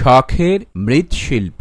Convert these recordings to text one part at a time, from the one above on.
শখের মৃৎশিল্প।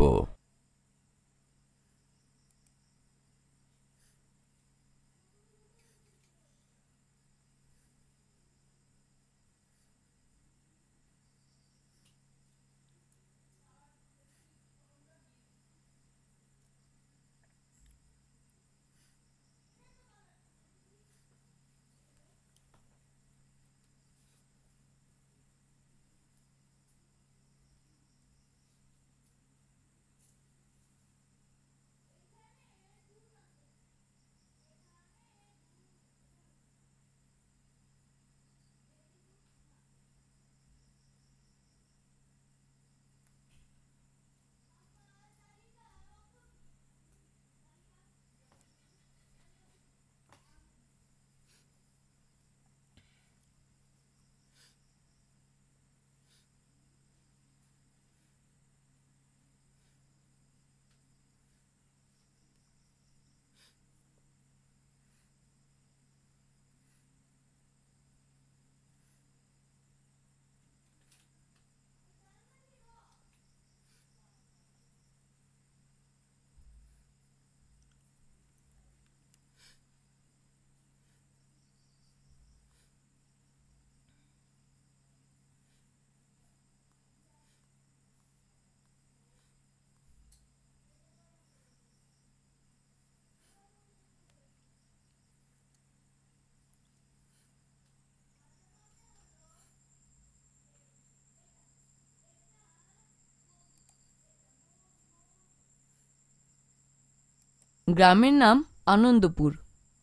গ্রামের নাম আনন্দপুর,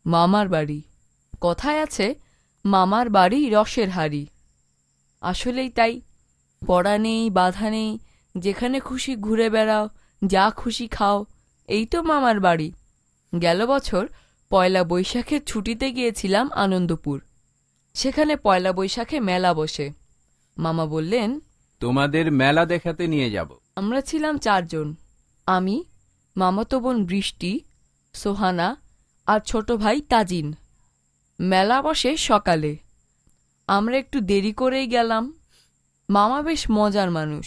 মামার বাড়ি। কথায় আছে, মামার বাড়ি রসের হাঁড়ি। আসলেই তাই। পড়া নেই, বাধা নেই, যেখানে খুশি ঘুরে বেড়াও, যা খুশি খাও, এই তো মামার বাড়ি। গেল বছর পয়লা বৈশাখের ছুটিতে গিয়েছিলাম আনন্দপুর। সেখানে পয়লা বৈশাখে মেলা বসে। মামা বললেন, তোমাদের মেলা দেখাতে নিয়ে যাব। আমরা ছিলাম 4 জন। আমি, মামাতো বোন বৃষ্টি, সোহানা আর ছোট ভাই তাজিন। মেলা বসে সকালে। আমরা একটু দেরি করেই গেলাম। মামা বেশ মজার মানুষ।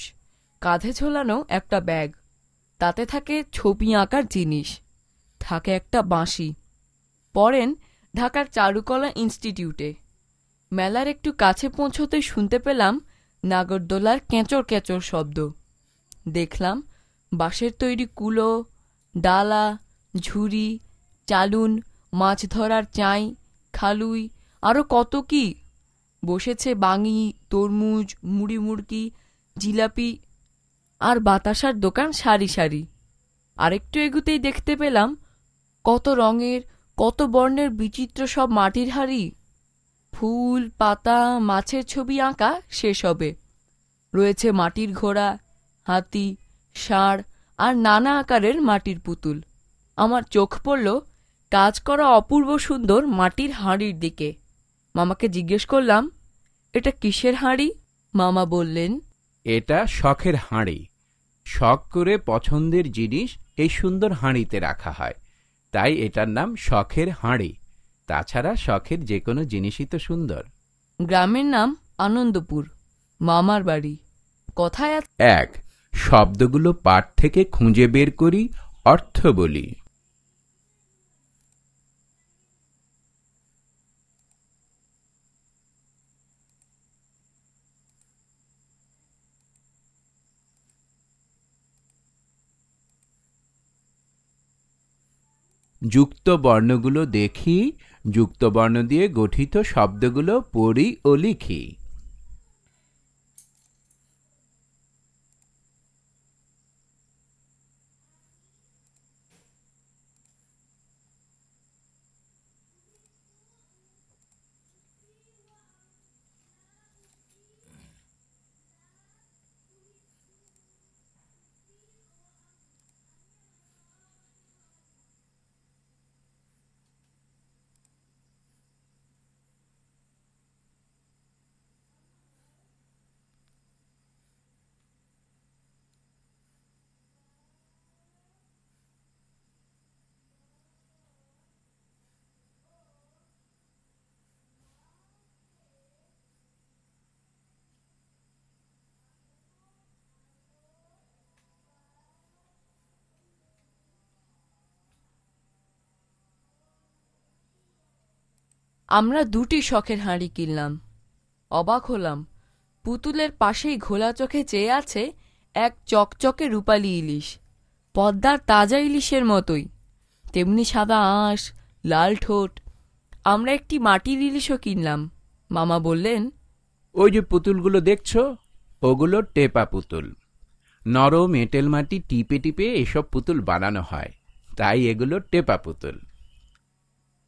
কাঁধে ঝোলানো একটা ব্যাগ, তাতে থাকে ছবি আঁকার জিনিস, থাকে একটা বাঁশি। পড়েন ঢাকার চারুকলা ইনস্টিটিউটে। মেলার একটু কাছে পৌঁছতে শুনতে পেলাম নাগরদোলার কেঁচড় কেঁচড় শব্দ। দেখলাম বাঁশের তৈরি কুলো, ডালা, ঝুড়ি, চালুন, মাছ ধরার চাই, খালুই, আরও কত কি। বসেছে বাঙি, তরমুজ, মুড়ি মুড়কি, জিলাপি আর বাতাসার দোকান সারি সারি। আরেকটু এগুতেই দেখতে পেলাম কত রঙের, কত বর্ণের বিচিত্র সব মাটির হাঁড়ি। ফুল, পাতা, মাছের ছবি আঁকা শেষ হবে। রয়েছে মাটির ঘোড়া, হাতি, ষাঁড় আর নানা আকারের মাটির পুতুল। আমার চোখ পড়ল কাজ করা অপূর্ব সুন্দর মাটির হাঁড়ির দিকে। মামাকে জিজ্ঞেস করলাম, এটা কিসের হাঁড়ি? মামা বললেন, এটা শখের হাঁড়ি। শখ করে পছন্দের জিনিস এই সুন্দর হাঁড়িতে রাখা হয়, তাই এটার নাম শখের হাঁড়ি। তাছাড়া শখের যে কোনো জিনিসই তো সুন্দর। গ্রামের নাম আনন্দপুর, মামার বাড়ি। কথায় আছে, 1. শব্দগুলো পাঠ থেকে খুঁজে বের করি, অর্থ বলি। যুক্ত বর্ণগুলো দেখি, যুক্ত বর্ণ দিয়ে গঠিত শব্দগুলো পড়ি ও লিখি। আমরা দুটি শখের হাঁড়ি কিনলাম। অবাক হলাম, পুতুলের পাশেই ঘোলা চোখে চেয়ে আছে এক চকচকে রূপালী ইলিশ, পদ্মার তাজা ইলিশের মতোই, তেমনি সাদা আঁশ, লাল ঠোঁট। আমরা একটি মাটির ইলিশও কিনলাম। মামা বললেন, ওই যে পুতুলগুলো দেখছো, ওগুলো টেপা পুতুল। নরম এঁটেল মাটি টিপে টিপে এসব পুতুল বানানো হয়, তাই এগুলো টেপা পুতুল।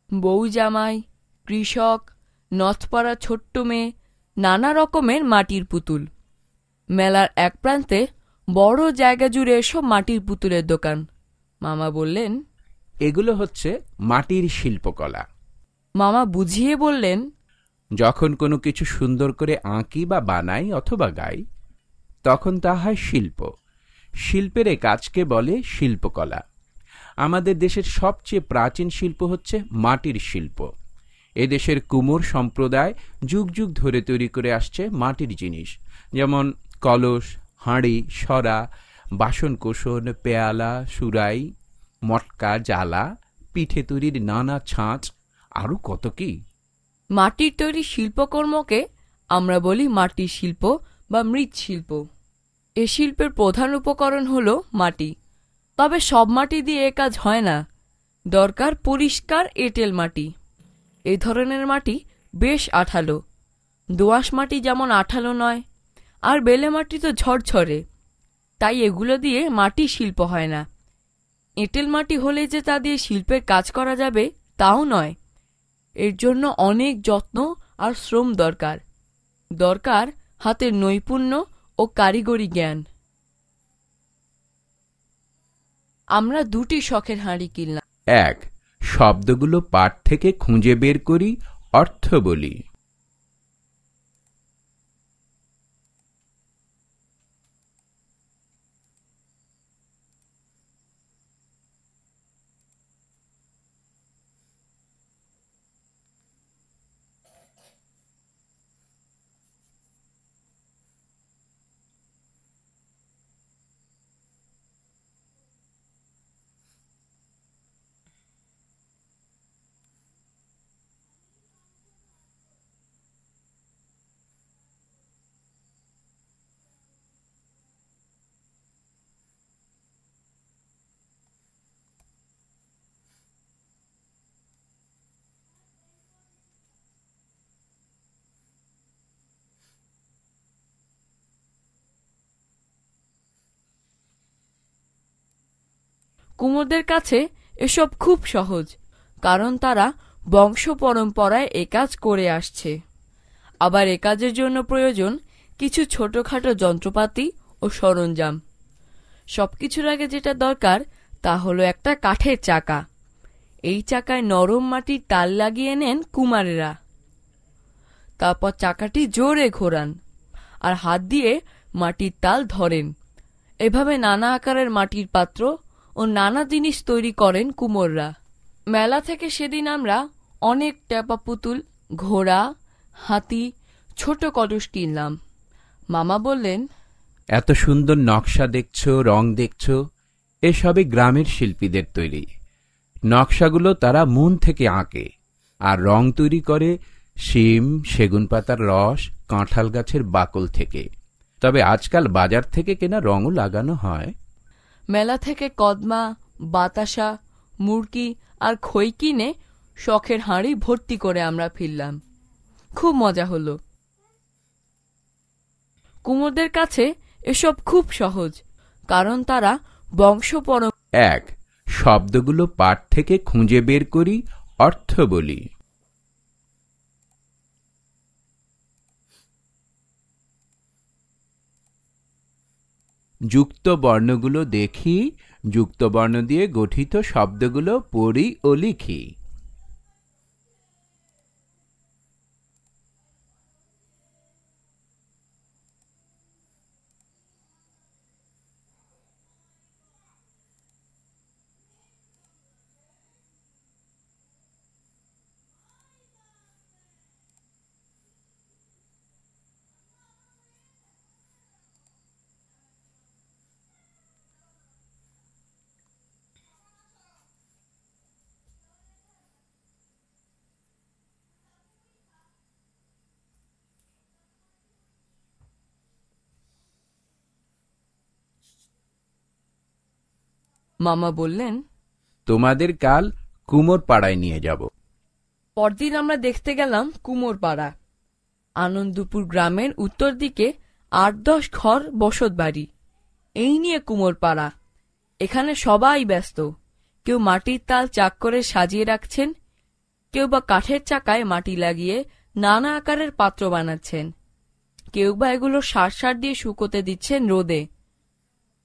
বউ জামাই, কৃষক, নথপাড়া ছোট্ট মেয়ে, নানা রকমের মাটির পুতুল। মেলার এক প্রান্তে বড় জায়গা জুড়ে এসব মাটির পুতুলের দোকান। মামা বললেন, এগুলো হচ্ছে মাটির শিল্পকলা। মামা বুঝিয়ে বললেন, যখন কোনো কিছু সুন্দর করে আঁকি বা বানাই অথবা গাই, তখন তা হয় শিল্প। শিল্পের এ কাজকে বলে শিল্পকলা। আমাদের দেশের সবচেয়ে প্রাচীন শিল্প হচ্ছে মাটির শিল্প। এদেশের কুমোর সম্প্রদায় যুগ যুগ ধরে তৈরি করে আসছে মাটির জিনিস, যেমন কলস, হাঁড়ি, সরা, বাসনকোসন, পেয়ালা, সুরাই, মটকা, জালা, পিঠে তৈরির নানা ছাঁচ, আরও কত কি। মাটির তৈরি শিল্পকর্মকে আমরা বলি মাটির শিল্প বা মৃৎশিল্প। এ শিল্পের প্রধান উপকরণ হল মাটি। তবে সব মাটি দিয়ে এ কাজ হয় না, দরকার পরিষ্কার এঁটেল মাটি। এই ধরনের মাটি বেশ আঠালো। দোআঁশ মাটি যেমন আঠালো নয়, আর বেলে মাটি তো ঝরঝরে, তাই এগুলো দিয়ে মাটি শিল্প হয় না। এঁটেল মাটি হলে যে তা দিয়ে শিল্পের কাজ করা যাবে তাও নয়। এর জন্য অনেক যত্ন আর শ্রম দরকার, দরকার হাতের নৈপুণ্য ও কারিগরি জ্ঞান। আমরা দুটি শখের হাঁড়ি কিনলাম। এক, শব্দগুলো পাঠ থেকে খুঁজে বের করি, অর্থ বলি। কুমোরদের কাছে এসব খুব সহজ, কারণ তারা বংশ পরম্পরায় এ কাজ করে আসছে। আবার এ কাজের জন্য প্রয়োজন কিছু ছোটখাটো যন্ত্রপাতি ও সরঞ্জাম। সবকিছুর আগে যেটা দরকার তা হলো একটা কাঠের চাকা। এই চাকায় নরম মাটির তাল লাগিয়ে নেন কুমারেরা। তারপর চাকাটি জোরে ঘোরান আর হাত দিয়ে মাটির তাল ধরেন। এভাবে নানা আকারের মাটির পাত্র ও নানা জিনিস তৈরি করেন কুমোররা। মেলা থেকে সেদিন আমরা অনেক টেপা পুতুল, ঘোড়া, হাতি, ছোট কলস কিনলাম। মামা বললেন, এত সুন্দর নকশা দেখছো, রং দেখছো, এসবই গ্রামের শিল্পীদের তৈরি। নকশাগুলো তারা মন থেকে আঁকে, আর রং তৈরি করে শিম, সেগুন পাতার রস, কাঁঠাল গাছের বাকল থেকে। তবে আজকাল বাজার থেকে কেনা রঙও লাগানো হয়। মেলা থেকে কদমা, বাতাসা, মুরকি আর খই কিনে শখের হাঁড়ি ভর্তি করে আমরা ফিরলাম। খুব মজা হলো। কুমোরদের কাছে এসব খুব সহজ, কারণ তারা বংশ এক, শব্দগুলো পাঠ থেকে খুঁজে বের করি, অর্থ বলি। যুক্ত বর্ণগুলো দেখি, যুক্ত বর্ণ দিয়ে গঠিত শব্দগুলো পড়ি ও লিখি। মামা বললেন, তোমাদের কাল কুমোর পাড়ায় নিয়ে যাব। পরদিন আমরা দেখতে গেলাম কুমোরপাড়া। আনন্দপুর গ্রামের উত্তর দিকে ৮-১০ ঘর বসত বাড়ি, এই নিয়ে কুমোরপাড়া। এখানে সবাই ব্যস্ত। কেউ মাটির তাল চাক করে সাজিয়ে রাখছেন, কেউ বা কাঠের চাকায় মাটি লাগিয়ে নানা আকারের পাত্র বানাচ্ছেন, কেউ বা এগুলো সার দিয়ে শুকোতে দিচ্ছেন রোদে।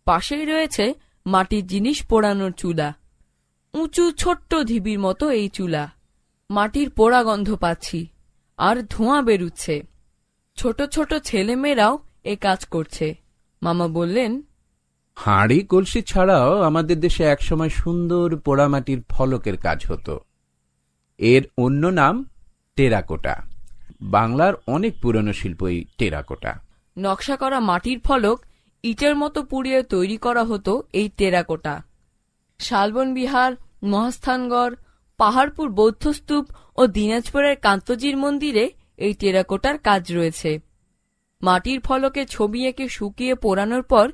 পাশেই রয়েছে মাটির জিনিস পোড়ানোর চুলা, উঁচু ছোট্ট ঢিবির মতো এই চুলা। মাটির পোড়া গন্ধ পাচ্ছি, আর ধোঁয়া বেরুচ্ছে। ছোট ছোট ছেলেমেয়েরাও এ কাজ করছে। মামা বললেন, হাঁড়ি কলসি ছাড়াও আমাদের দেশে একসময় সুন্দর পোড়ামাটির ফলকের কাজ হতো। এর অন্য নাম টেরাকোটা। বাংলার অনেক পুরনো শিল্প এই টেরাকোটা। নকশা করা মাটির ফলক ইটের মতো পুড়িয়ে তৈরি করা হতো এই টেরাকোটা। শালবন বিহার, মহাস্থানগড়, পাহাড়পুর বৌদ্ধস্তূপ ও দিনাজপুরের কান্তজির মন্দিরে এই টেরাকোটার কাজ রয়েছে। মাটির ফলকে ছবি এঁকে শুকিয়ে পোড়ানোর পর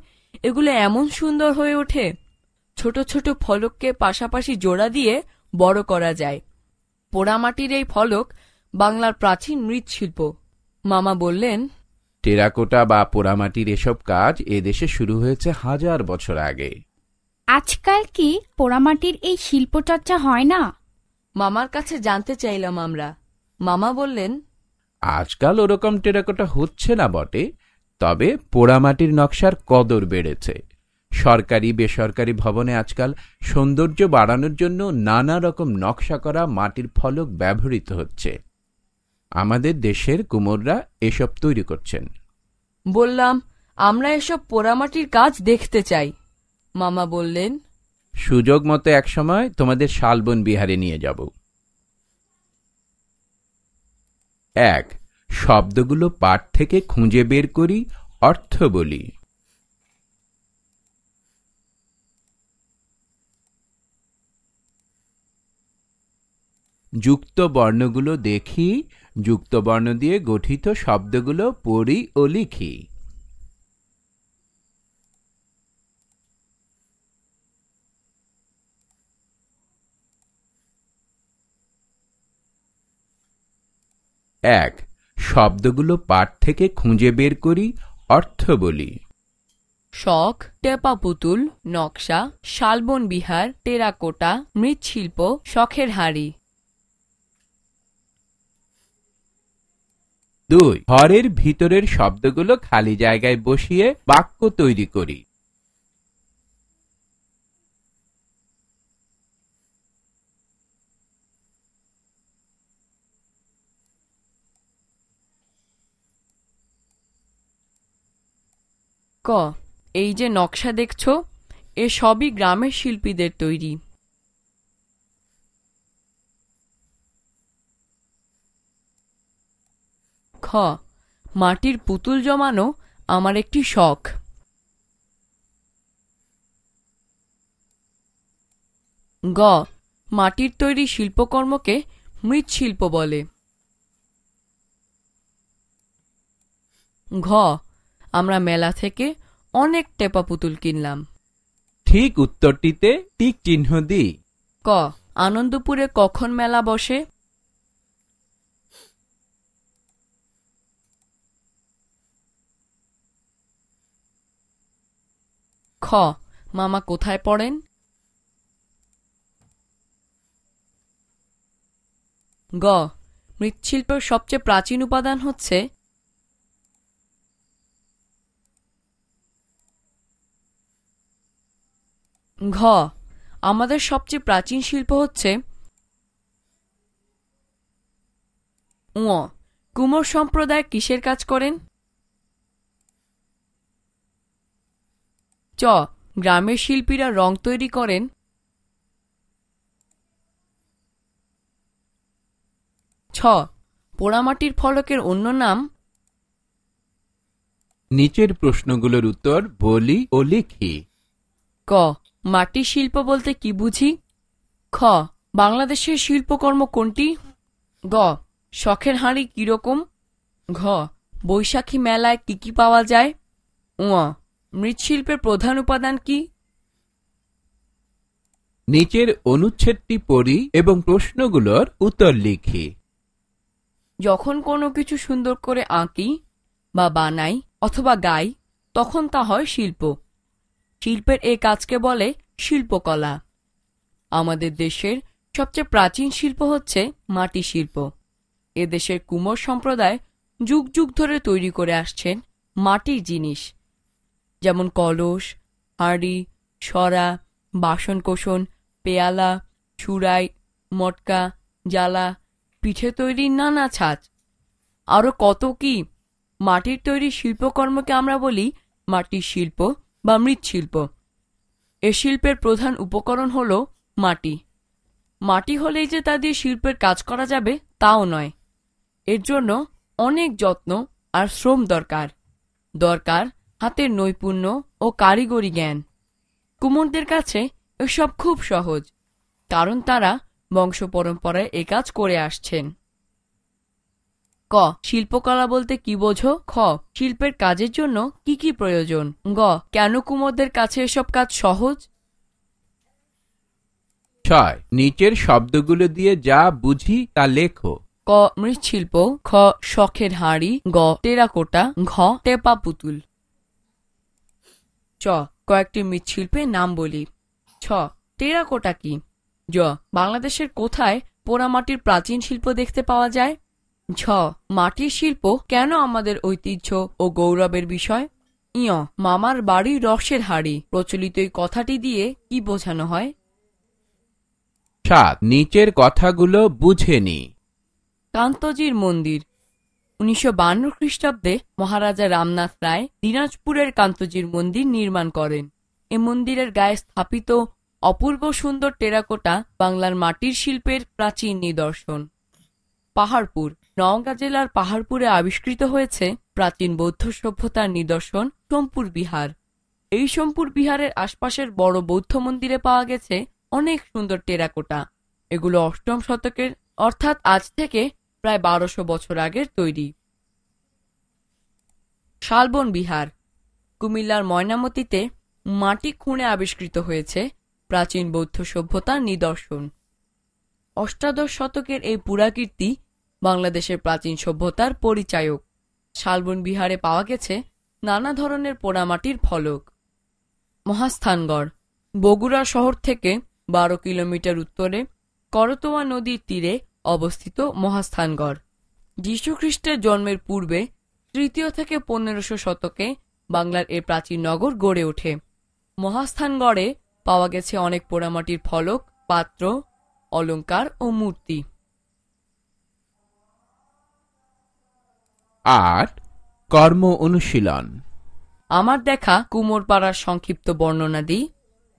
এগুলো এমন সুন্দর হয়ে ওঠে। ছোট ছোট ফলককে পাশাপাশি জোড়া দিয়ে বড় করা যায়। পোড়ামাটির এই ফলক বাংলার প্রাচীন মৃৎশিল্প। মামা বললেন, টেরাকোটা বা পোড়ামাটির এসব কাজ এদেশে শুরু হয়েছে 1000 বছর আগে। আজকাল কি পোড়ামাটির এই শিল্পচর্চা হয় না? মামার কাছে জানতে চাইলাম আমরা। মামা বললেন, আজকাল ওরকম টেরাকোটা হচ্ছে না বটে, তবে পোড়ামাটির নকশার কদর বেড়েছে। সরকারি বেসরকারি ভবনে আজকাল সৌন্দর্য বাড়ানোর জন্য নানা রকম নকশা করা মাটির ফলক ব্যবহৃত হচ্ছে। আমাদের দেশের কুমোররা এসব তৈরি করছেন। বললাম, আমরা এসব পোড়ামাটির কাজ দেখতে চাই। মামা বললেন, সুযোগ মতো একসময় তোমাদের শালবন বিহারে নিয়ে যাব। ১. শব্দগুলো পাঠ থেকে খুঁজে বের করি, অর্থ বলি। যুক্ত বর্ণগুলো দেখি, যুক্ত বর্ণ দিয়ে গঠিত শব্দগুলো পড়ি ও লিখি। এক, শব্দগুলো পাঠ থেকে খুঁজে বের করি, অর্থ বলি। শখ, টেপা পুতুল, নকশা, শালবন বিহার, টেরাকোটা, মৃৎশিল্প, শখের হাঁড়ি। ২. ঘরের ভিতরের শব্দগুলো খালি জায়গায় বসিয়ে বাক্য তৈরি করি। ক. এই যে নকশা দেখছো, এ সবই গ্রামের শিল্পীদের তৈরি। খ. মাটির পুতুল জমানো আমার একটি শখ। গ. মাটির তৈরি শিল্পকর্মকে মৃৎশিল্প বলে। ঘ. আমরা মেলা থেকে অনেক টেপা পুতুল কিনলাম। ঠিক উত্তরটিতে টিক চিহ্ন দিই। ক. আনন্দপুরে কখন মেলা বসে? খ. মামা কোথায় পড়েন? গ. মৃৎশিল্পের সবচেয়ে প্রাচীন উপাদান হচ্ছে। ঘ. আমাদের সবচেয়ে প্রাচীন শিল্প হচ্ছে। ঙ. কুমোর সম্প্রদায় কিসের কাজ করেন? চ. গ্রামের শিল্পীরা রং তৈরি করেন। ছ. পোড়ামাটির ফলকের অন্য নাম। নিচের প্রশ্নগুলোর উত্তর বলি ও লিখি। ক. মাটির শিল্প বলতে কি বুঝি? খ. বাংলাদেশের শিল্পকর্ম কোনটি? গ. শখের হাঁড়ি কিরকম? ঘ. বৈশাখী মেলায় কি কি পাওয়া যায়? ঙ. মৃৎশিল্পের প্রধান উপাদান কি? নিচের অনুচ্ছেদটি পড়ি এবং প্রশ্নগুলোর উত্তর লিখি। যখন কোনো কিছু সুন্দর করে আঁকি বা বানাই অথবা গাই, তখন তা হয় শিল্প। শিল্পের এই কাজকে বলে শিল্পকলা। আমাদের দেশের সবচেয়ে প্রাচীন শিল্প হচ্ছে মাটি শিল্প। এদেশের কুমোর সম্প্রদায় যুগ যুগ ধরে তৈরি করে আসছেন মাটির জিনিস, যেমন কলস, হাঁড়ি, সরা, বাসনকোসন, পেয়ালা, ছুরাই, মটকা, জ্বালা, পিঠে তৈরির নানা ছাঁচ, আরও কত কি। মাটির তৈরি শিল্পকর্মকে আমরা বলি মাটির শিল্প বা মৃৎশিল্প। এ শিল্পের প্রধান উপকরণ হল মাটি। মাটি হলেই যে তা দিয়ে শিল্পের কাজ করা যাবে তাও নয়। এর জন্য অনেক যত্ন আর শ্রম দরকার। দরকার হাতের নৈপুণ্য ও কারিগরি জ্ঞান। কুমোরদের কাছে এসব খুব সহজ, কারণ তারা বংশ পরম্পরায় এ কাজ করে আসছেন। ক. শিল্পকলা বলতে কি বোঝো? খ. শিল্পের কাজের জন্য কি কি প্রয়োজন? গ. কেন কুমোরদের কাছে এসব কাজ সহজ? 6. নিচের শব্দগুলো দিয়ে যা বুঝি তা লেখো। ক. মৃৎশিল্প। খ. শখের হাঁড়ি। গ. টেরাকোটা। ঘ. টেপা পুতুল। চ. কয়েকটি মৃৎশিল্পের নাম বলি। ছ. টেরাকোটা কি? জ. বাংলাদেশের কোথায় পোড়ামাটির প্রাচীন শিল্প দেখতে পাওয়া যায়? ঝ. মাটির শিল্প কেন আমাদের ঐতিহ্য ও গৌরবের বিষয়? ইয়. মামার বাড়ি রসের হাঁড়ি প্রচলিত এই কথাটি দিয়ে কি বোঝানো হয়? 7. নিচের কথাগুলো বুঝে নি। কান্তজির মন্দির। 1952 খ্রিস্টাব্দে মহারাজা রামনাথ রায় দিনাজপুরের কান্তজির মন্দির নির্মাণ করেন। এ মন্দিরের গায়ে স্থাপিত অপূর্ব সুন্দর টেরাকোটা বাংলার মাটির শিল্পের প্রাচীন নিদর্শন। পাহাড়পুর। নওগাঁ জেলার পাহাড়পুরে আবিষ্কৃত হয়েছে প্রাচীন বৌদ্ধ সভ্যতার নিদর্শন সোমপুর বিহার। এই সোমপুর বিহারের আশপাশের বড় বৌদ্ধ মন্দিরে পাওয়া গেছে অনেক সুন্দর টেরাকোটা। এগুলো 8ম শতকের, অর্থাৎ আজ থেকে প্রায় 1200 বছর আগের তৈরি। শালবন বিহার। কুমিল্লার ময়নামতিতে মাটি খুঁড়ে আবিষ্কৃত হয়েছে প্রাচীন বৌদ্ধ সভ্যতার নিদর্শন। 8শ শতকের এই পুরাকীর্তি বাংলাদেশের প্রাচীন সভ্যতার পরিচায়ক। শালবন বিহারে পাওয়া গেছে নানা ধরনের পোড়ামাটির ফলক। মহাস্থানগড়। বগুড়া শহর থেকে 12 কিলোমিটার উত্তরে করতোয়া নদীর তীরে অবস্থিত মহাস্থানগড়। যীশুখ্রিস্টের জন্মের পূর্বে 3য় থেকে 1500 শতকে বাংলার এ প্রাচীন নগর গড়ে ওঠে। মহাস্থানগড়ে পাওয়া গেছে অনেক পোড়ামাটির ফলক, পাত্র, অলংকার ও মূর্তি। 8. কর্ম অনুশীলন। আমার দেখা কুমোরপাড়ার সংক্ষিপ্ত বর্ণনা দিই,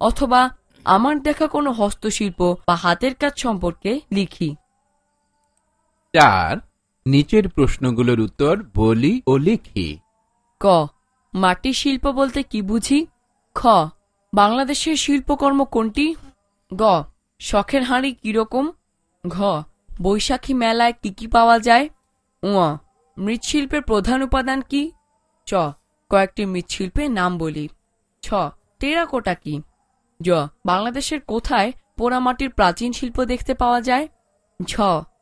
অথবা আমার দেখা কোনো হস্তশিল্প বা হাতের কাজ সম্পর্কে লিখি। 4. নিচের প্রশ্নগুলোর উত্তর বলি ও লিখি। ক. মাটির শিল্প বলতে কি বুঝি? খ. বাংলাদেশের শিল্পকর্ম কোনটি? গ. শখের হাঁড়ি কিরকম? ঘ. বৈশাখী মেলায় কি কি পাওয়া যায়? উ. মৃৎশিল্পের প্রধান উপাদান কি? চ. কয়েকটি মৃৎশিল্পের নাম বলি। ছ. টেরাকোটা কি? জ. বাংলাদেশের কোথায় পোড়ামাটির প্রাচীন শিল্প দেখতে পাওয়া যায়? ঝ.